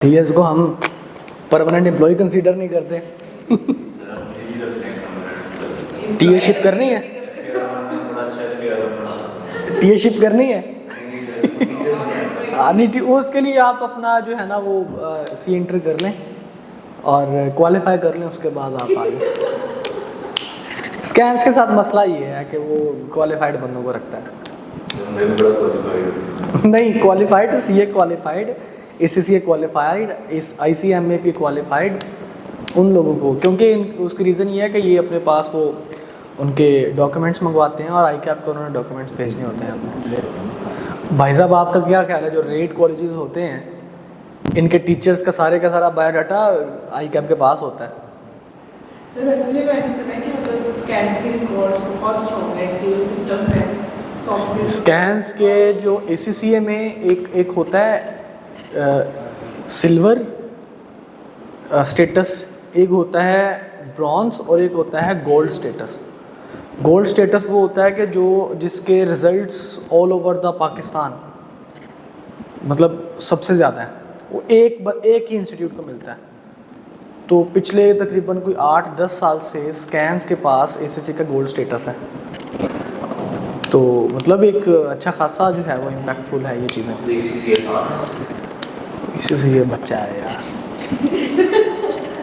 TS को हम permanent employ consider नहीं करते। टीए शिप करनी है, टीए शिप करनी है। नहीं, उसके लिए आप अपना जो है ना वो सी इंटर कर लें और क्वालिफाई कर लें, उसके बाद आप आगे। स्कैन्स के साथ मसला ये है कि वो क्वालिफाइड बंदों को रखता है। नहीं, क्वालिफाइड तो सीए क्वालिफाइड, एसीसीए क्वालिफाइड, इस आईसीएमए भी क्वालिफाइड उन लोगों को, क्योंकि उसकी रीज़न ये है कि ये अपने पास वो उनके डॉक्यूमेंट्स मंगवाते हैं और आई कैप को उन्होंने डॉक्यूमेंट्स भेजने होते हैं अपने। भाई साहब, आपका क्या ख्याल है जो रेट कॉलेजेस होते हैं इनके टीचर्स का सारा बायोडाटा आई कैप के पास होता है? सर इसलिए मैंने सुना है कि मतलब स्कैन्स के रिकॉर्ड्स बहुत स्ट्रॉन्ग है कि जो सिस्टम्स हैं सॉफ्टवेयर। स्कैन्स के जो एसीसीए में एक होता है सिल्वर स्टेटस, एक होता है ब्रॉन्ज और एक होता है गोल्ड स्टेटस। गोल्ड स्टेटस वो होता है कि जो जिसके results all over the Pakistan मतलब सबसे ज़्यादा है, वो एक ही इंस्टीट्यूट को मिलता है। तो पिछले तकरीबन कोई 8-10 साल से स्कैन्स के पास एसीसी का गोल्ड स्टेटस है। तो मतलब एक अच्छा खासा जो है वो इम्पैक्टफुल है ये चीज़ें। एसीसी बच्चा है यार।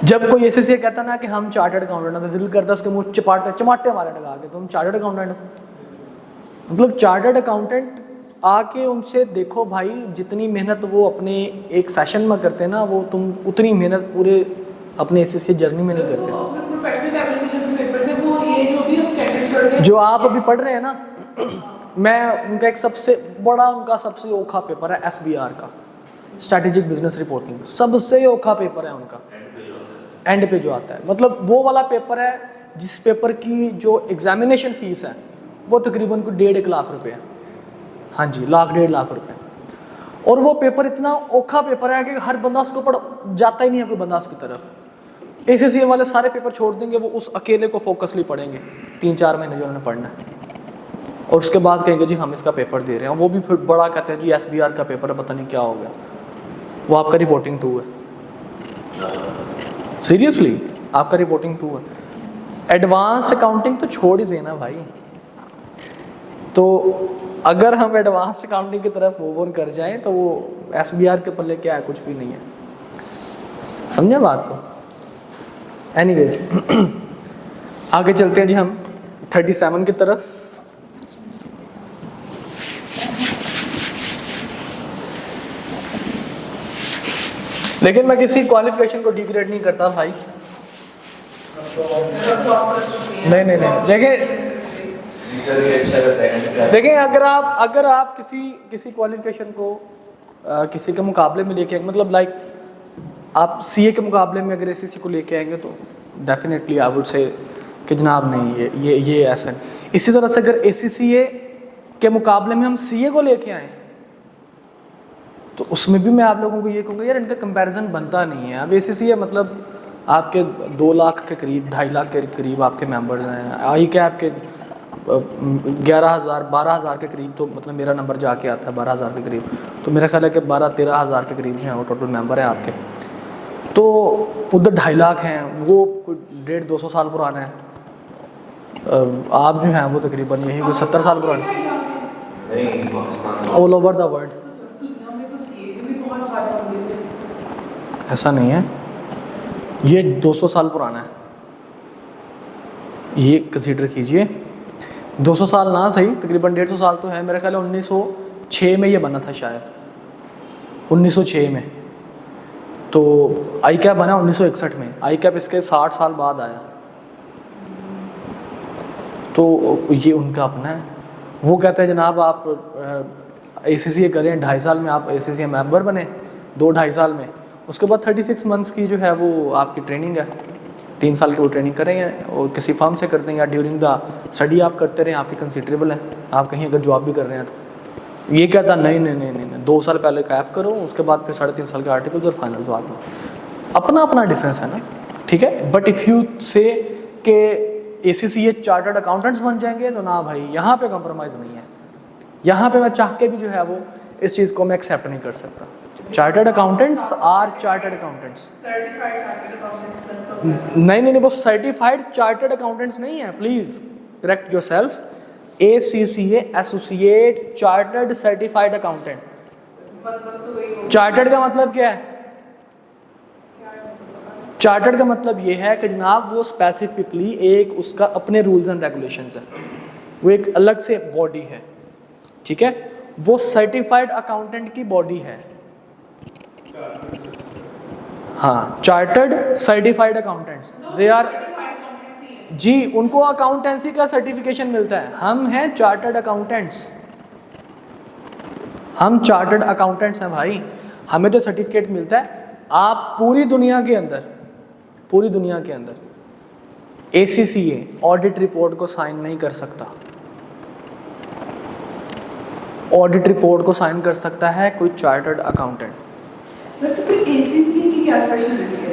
जब कोई एसीसी कहता ना कि हम चार्टर्ड अकाउंटेंट हैं, तो दिल करता है उसके मुँह चमाटे मारे लगा के, तुम चार्टर्ड अकाउंटेंट हो। मतलब चार्टर्ड अकाउंटेंट आके उनसे देखो भाई, जितनी मेहनत वो अपने एक सेशन में करते हैं ना, वो तुम उतनी मेहनत पूरे अपने एसीसी जर्नी में नहीं करते। जो आप अभी पढ़ रहे हैं ना, मैं उनका एक सबसे औखा पेपर है SBR का, स्ट्रैटेजिक बिजनेस रिपोर्टिंग। सबसे औखा पेपर है उनका, एंड पे जो आता है। मतलब वो वाला पेपर है जिस पेपर की जो एग्जामिनेशन फीस है वो तकरीबन को 1.5 लाख रुपए है। हाँ जी, 1.5 लाख रुपए। और वो पेपर इतना औखा पेपर है कि हर बंदा उसको पढ़ जाता ही नहीं है, कोई बंदा उसकी तरफ। एसीसी वाले सारे पेपर छोड़ देंगे, वो उस अकेले को फोकसली पढ़ेंगे 3-4 महीने जो उन्होंने पढ़ना है, और उसके बाद कहेंगे जी हम इसका पेपर दे रहे हैं। वो भी फिर बड़ा कहते हैं जी SBR का पेपर है, पता नहीं क्या हो गया, वो आपका रिपोर्टिंग टू है। सीरियसली आपका रिपोर्टिंग टू है। एडवांस्ड अकाउंटिंग तो छोड़ ही देना भाई। तो अगर हम एडवांस्ड अकाउंटिंग की तरफ मूव ऑन कर जाएं तो वो SBR के पल्ले क्या है, कुछ भी नहीं है। समझे बात को? एनीवेज आगे चलते हैं जी हम 37 की तरफ। लेकिन मैं किसी क्वालिफिकेशन को डिग्रेड नहीं करता भाई। नहीं देखिए अगर आप किसी क्वालिफिकेशन को किसी के मुकाबले में लेके आएंगे, मतलब लाइक आप सीए के मुकाबले में अगर एसीसी को लेके आएंगे तो डेफिनेटली आई वुड से कि जनाब नहीं ये ऐसा है। इसी तरह से अगर एसीसीए के मुकाबले में हम सीए को लेके आए तो उसमें भी मैं आप लोगों को ये कहूँगा यार इनका कंपैरिजन बनता नहीं है। अब एसीसीए मतलब आपके 2 लाख के करीब 2.5 लाख के करीब आपके मेंबर्स हैं। आई कैप के 11,000-12,000 के करीब, तो मतलब मेरा नंबर जाके आता है 12,000 के करीब। तो मेरा ख्याल है कि 12-13,000 के करीब जो हैं वो टोटल मेंबर हैं आपके। तो उधर 2.5 लाख हैं, वो 150-200 साल पुराना है। आप जो हैं वो तकरीबन यही कोई 70 साल पुराने ऑल ओवर द वर्ल्ड। ऐसा नहीं है, ये 200 साल पुराना है, ये कंसीडर कीजिए। 200 साल ना सही, तकरीबन 150 साल तो है। मेरा ख्याल है 1906 में ये बना था शायद, 1906 में। तो आई कैप बना 1961 में, आई कैप इसके 60 साल बाद आया। तो ये उनका अपना है। वो कहते हैं जनाब आप एसीसी करें, 2.5 साल में आप एसीसी मेंबर बने, 2-2.5 साल में। उसके बाद 36 मंथ्स की जो है वो आपकी ट्रेनिंग है, 3 साल की वो ट्रेनिंग करेंगे और किसी फर्म से करते हैं या ड्यूरिंग द स्टडी आप करते रहें, आपकी कंसिडरेबल है। आप कहीं अगर जॉब भी कर रहे हैं तो ये कहता नहीं 2 साल पहले कैफ करो, उसके बाद फिर 3.5 साल के आर्टिकल्स और फाइनल बाद में। अपना डिफरेंस है ना, ठीक है। बट इफ़ यू से के एसीसी चार्टर्ड अकाउंटेंट्स बन जाएंगे तो ना भाई, यहाँ पे कॉम्प्रोमाइज़ नहीं है। यहाँ पे मैं चाह के भी जो है वो इस चीज़ को मैं एक्सेप्ट नहीं कर सकता। Chartered accountants are chartered accountants. Certified chartered accountants नहीं, वो सर्टिफाइड चार्टर्ड अकाउंटेंट्स नहीं है, please correct yourself. ACCA associate chartered certified accountant. मतलब तो वही होगा। चार्टर्ड का मतलब क्या है? चार्टर्ड का मतलब ये है कि जनाब वो स्पेसिफिकली एक उसका अपने रूल्स एंड रेगुलेशंस है, वो एक अलग से बॉडी है, ठीक है। वो सर्टिफाइड अकाउंटेंट की बॉडी है। हाँ, chartered certified accountants they R G, उनको अकाउंटेंसी का सर्टिफिकेशन मिलता है। हम हैं चार्टर्ड अकाउंटेंट्स, हम चार्टर्ड अकाउंटेंट्स हैं भाई, हमें तो सर्टिफिकेट मिलता है। आप पूरी दुनिया के अंदर ACCA ऑडिट रिपोर्ट को साइन नहीं कर सकता। ऑडिट रिपोर्ट को साइन कर सकता है कोई चार्टर्ड अकाउंटेंट। सर तो फिर ACCA की क्या स्पेशलिटी है?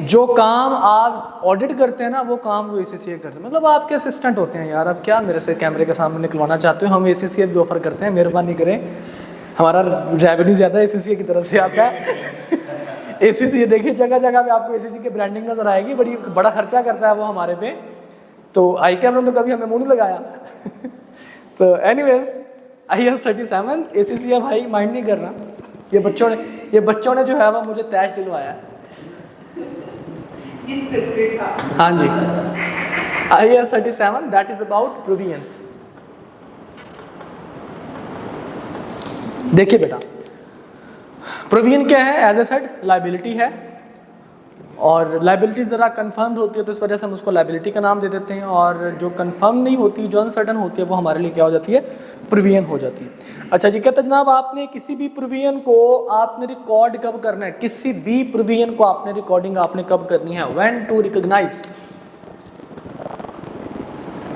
जो काम आप ऑडिट करते हैं ना, वो काम वो ACCA करते हैं। मतलब आपके असिस्टेंट होते हैं यार। अब क्या मेरे से कैमरे के सामने निकलवाना चाहते हो? हम ACCA भी ऑफर करते हैं, मेहरबानी करें, हमारा रेवेन्यू ज़्यादा ACCA की तरफ से आता है। ACCA देखिए, जगह जगह पे आपको ACCA की ब्रांडिंग नजर आएगी, बड़ा खर्चा करता है वो हमारे पे। तो आई कैमरा तो कभी हमें मुंह नहीं लगाया। तो एनीवेज IAS 37 ACCA भाई माइंड नहीं कर रहा। ये बच्चों ने जो है वो मुझे तैश दिलवाया है। हाँ जी, IAS 37 that is about provisions. देखिए बेटा, प्रोविजन क्या है? एज ए सेड लायबिलिटी है, और लायबिलिटी ज़रा कंफर्म्ड होती है तो इस वजह से हम उसको लायबिलिटी का नाम दे देते हैं, और जो कंफर्म नहीं होती, जो अनसर्टन होती है, वो हमारे लिए क्या हो जाती है? प्रोविजन हो जाती है। अच्छा जी, कहते जनाब आपने किसी भी प्रोविजन को आपने रिकॉर्ड कब करना है? किसी भी प्रोविजन को आपने रिकॉर्डिंग आपने कब करनी है? When to recognise,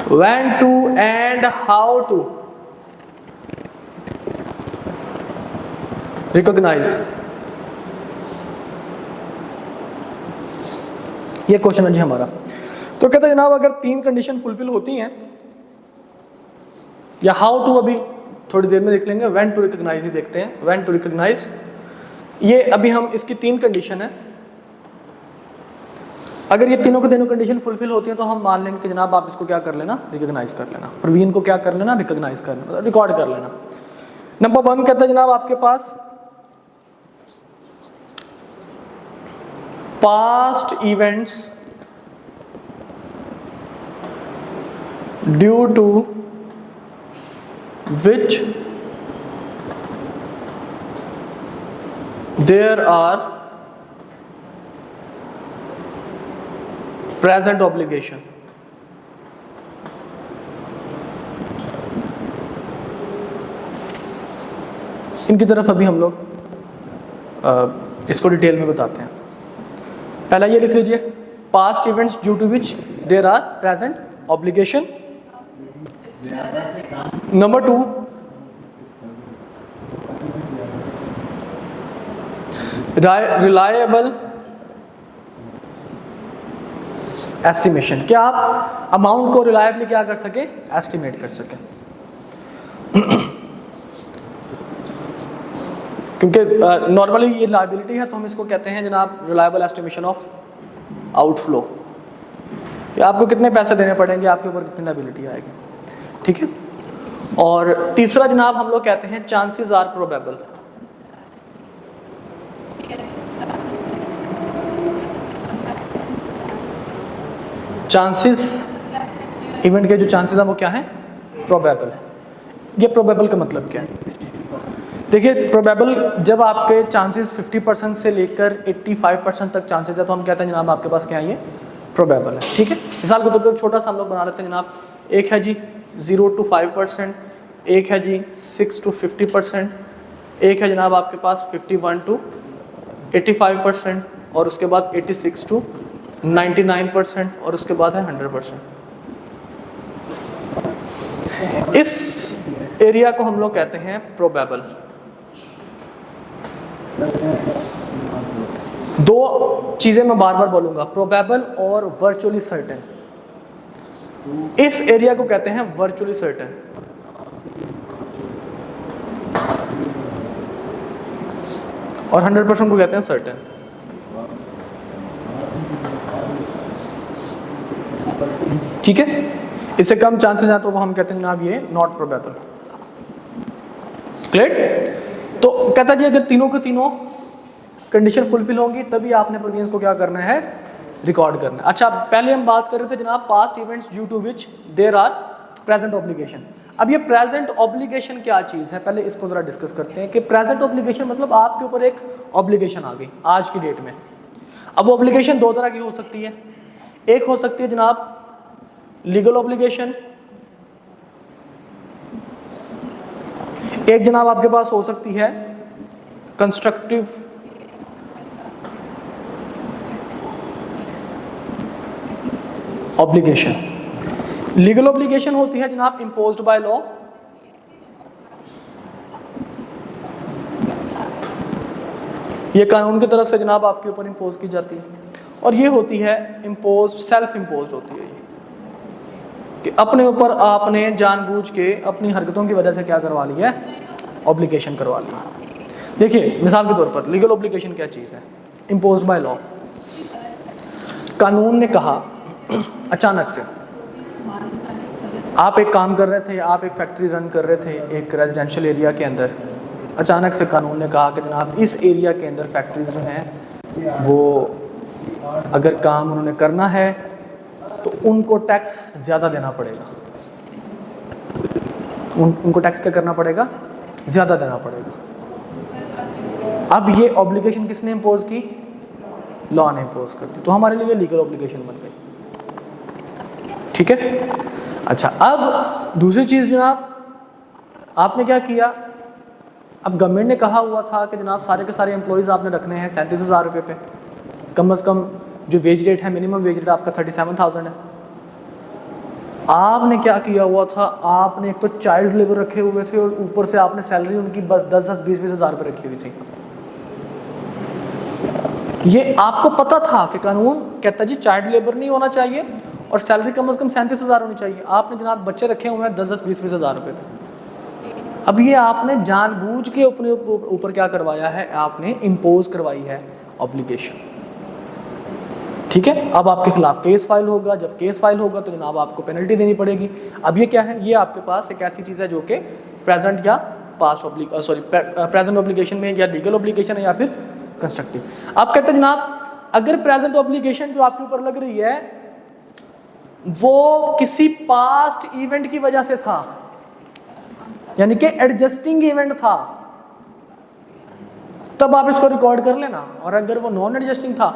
when to and how to recognise. ये क्वेश्चन है जी हमारा। तो कहते हैं जनाब अगर 3 कंडीशन फुलफिल होती हैं, या हाउ टू अभी थोड़ी देर में देख लेंगे, व्हेन टू रिकॉग्नाइज ही देखते हैं। व्हेन टू रिकॉग्नाइज, ये अभी हम इसकी 3 कंडीशन है। अगर ये तीनों कंडीशन फुलफिल होती हैं तो हम मान लेंगे कि जनाब आप इसको क्या कर लेना? रिकॉग्नाइज कर लेना। प्रोविजन को क्या कर लेना? रिकॉग्नाइज कर लेना, रिकॉर्ड कर लेना। नंबर 1 कहता है जनाब आपके पास past events due to which there are present obligation। इनकी तरफ अभी हम लोग इसको डिटेल में बताते हैं। पहला ये लिख लीजिए, past events due to which there are present obligation. नंबर 2, रिलायबल एस्टिमेशन, क्या आप अमाउंट को रिलायबली क्या कर सके? एस्टिमेट कर सके। क्योंकि नॉर्मली ये लायबिलिटी है तो हम इसको कहते हैं जनाब रिलायबल एस्टिमेशन ऑफ आउटफ्लो, कि आपको कितने पैसे देने पड़ेंगे, आपके ऊपर कितनी लायबिलिटी आएगी, ठीक है। और तीसरा जनाब हम लोग कहते हैं chances are probable. Chances, event के जो चांसेस हैं वो क्या है? प्रोबेबल है। ये प्रोबेबल का मतलब क्या है? देखिए, प्रोबेबल जब आपके चांसेस 50% से लेकर 85% तक चांसेस है तो हम कहते हैं जनाब आपके पास क्या है? ये प्रोबेबल है, ठीक है। मिसाल के तौर पर छोटा सा हम लोग बना लेते हैं जनाब, एक है जी 0 to 5%, एक है जी 6 to 50%, एक है जनाब आपके पास 51 to 85%, और उसके बाद 86 to 99%, और उसके बाद है 100%। इस एरिया को हम लोग कहते हैं प्रोबेबल। 2 चीजें मैं बार बार बोलूंगा, प्रोबेबल और वर्चुअली सर्टेन। इस एरिया को कहते हैं वर्चुअली सर्टेन। और 100% को कहते हैं सर्टेन। ठीक है, इससे कम चांसेस हैं तो वो हम कहते हैं जनाब ये नॉट प्रोबेबल। क्लियर? तो कहता जी अगर तीनों के तीनों कंडीशन फुलफिल होंगी तभी आपने प्रोविजंस को क्या करना है, रिकॉर्ड करना है। अच्छा, पहले हम बात कर रहे थे जनाब past events due to which there are present obligation. अब ये प्रेजेंट ऑब्लिगेशन क्या चीज़ है, पहले इसको ज़रा डिस्कस करते हैं कि प्रेजेंट ऑब्लिगेशन मतलब आपके ऊपर एक ऑब्लिगेशन आ गई आज की डेट में। अब वो ऑब्लिगेशन दो तरह की हो सकती है, एक हो सकती है जनाब लीगल ऑब्लिगेशन, एक जनाब आपके पास हो सकती है कंस्ट्रक्टिव ऑब्लिगेशन। लीगल ऑब्लिगेशन होती है जनाब इम्पोज्ड बाय लॉ, ये कानून की तरफ से जनाब आपके ऊपर इम्पोज की जाती है, और ये होती है इम्पोज्ड, सेल्फ इम्पोज्ड होती है ये कि अपने ऊपर आपने जानबूझ के अपनी हरकतों की वजह से क्या करवा ली है, ऑब्लिगेशन करवा ली है। देखिए मिसाल के तौर पर लीगल ऑब्लिगेशन क्या चीज़ है, इम्पोज्ड बाय लॉ। कानून ने कहा अचानक से, आप एक काम कर रहे थे, आप एक फैक्ट्री रन कर रहे थे एक रेजिडेंशियल एरिया के अंदर, अचानक से कानून ने कहा कि जनाब इस एरिया के अंदर फैक्ट्रीज जो हैं वो अगर काम उन्होंने करना है तो उनको टैक्स ज़्यादा देना पड़ेगा, उनको टैक्स क्या करना पड़ेगा, ज़्यादा देना पड़ेगा। अब ये ऑब्लिगेशन किसने इम्पोज की, लॉ ने इम्पोज कर दी, तो हमारे लिए लीगल ऑब्लिगेशन बन गई। ठीक है, अच्छा अब दूसरी चीज़ जनाब आपने क्या किया, अब गवर्नमेंट ने कहा हुआ था कि जनाब सारे के सारे एम्प्लॉयज़ आपने रखने हैं 37,000 रुपये पे, कम से कम जो वेज रेट है मिनिमम वेज रेट आपका 37,000 है। आपने क्या किया हुआ था, आपने एक तो चाइल्ड लेबर रखे हुए थे और ऊपर से आपने सैलरी उनकी बस 10-20 हज़ार रुपये रखी हुई थी। ये आपको पता था कि कानून कहता जी चाइल्ड लेबर नहीं होना चाहिए और सैलरी कम से कम 37,000 होनी चाहिए, आपने जनाब बच्चे रखे हुए हैं 10-20 हज़ार रुपये पे। अब ये आपने जानबूझ के अपने ऊपर क्या करवाया है, आपने इम्पोज करवाई है ऑब्लिगेशन। ठीक है, अब आपके खिलाफ केस फाइल होगा, जब केस फाइल होगा तो जनाब आपको पेनल्टी देनी पड़ेगी। अब ये क्या है, ये आपके पास एक ऐसी चीज़ है जो कि प्रेजेंट या पास्ट प्रेजेंट ऑब्लिगेशन में या लीगल ऑब्लिगेशन है या फिर कंस्ट्रक्टिव। आप कहते हैं जनाब अगर प्रेजेंट ऑब्लिगेशन जो आपके ऊपर लग रही है वो किसी पास्ट इवेंट की वजह से था, यानी कि एडजस्टिंग इवेंट था, तब आप इसको रिकॉर्ड कर लेना, और अगर वो नॉन एडजस्टिंग था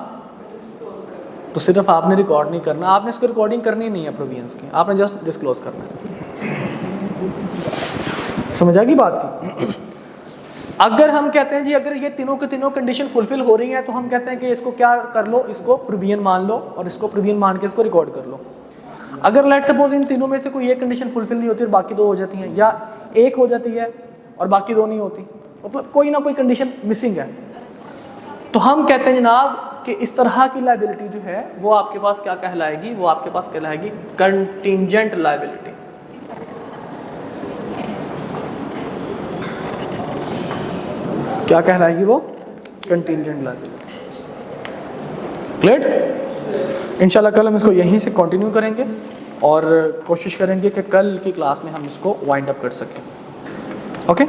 तो सिर्फ आपने रिकॉर्ड नहीं करना, आपने इसको रिकॉर्डिंग करनी नहीं है प्रोविजंस की, आपने जस्ट डिस्क्लोज करना है। समझ आ गई बात की? अगर हम कहते हैं जी अगर ये तीनों के तीनों कंडीशन फुलफिल हो रही हैं तो हम कहते हैं कि इसको क्या कर लो, इसको प्रोविजन मान लो और इसको प्रोविजन मान के इसको रिकॉर्ड कर लो। अगर लेट सपोज इन तीनों में से कोई एक कंडीशन फुलफिल नहीं होती और बाकी दो हो जाती हैं, या एक हो जाती है और बाकी दो नहीं होती, मतलब कोई ना कोई कंडीशन मिसिंग है, तो हम कहते हैं जनाब कि इस तरह की लायबिलिटी जो है वो आपके पास क्या कहलाएगी, वो आपके पास कहलाएगी कंटिंजेंट लायबिलिटी। क्या कहलाएगी वो, कंटिंजेंट लायबिलिटी। क्लियर? इंशाल्लाह कल हम इसको यहीं से कंटिन्यू करेंगे और कोशिश करेंगे कि कल की क्लास में हम इसको वाइंड अप कर सकें। ओके?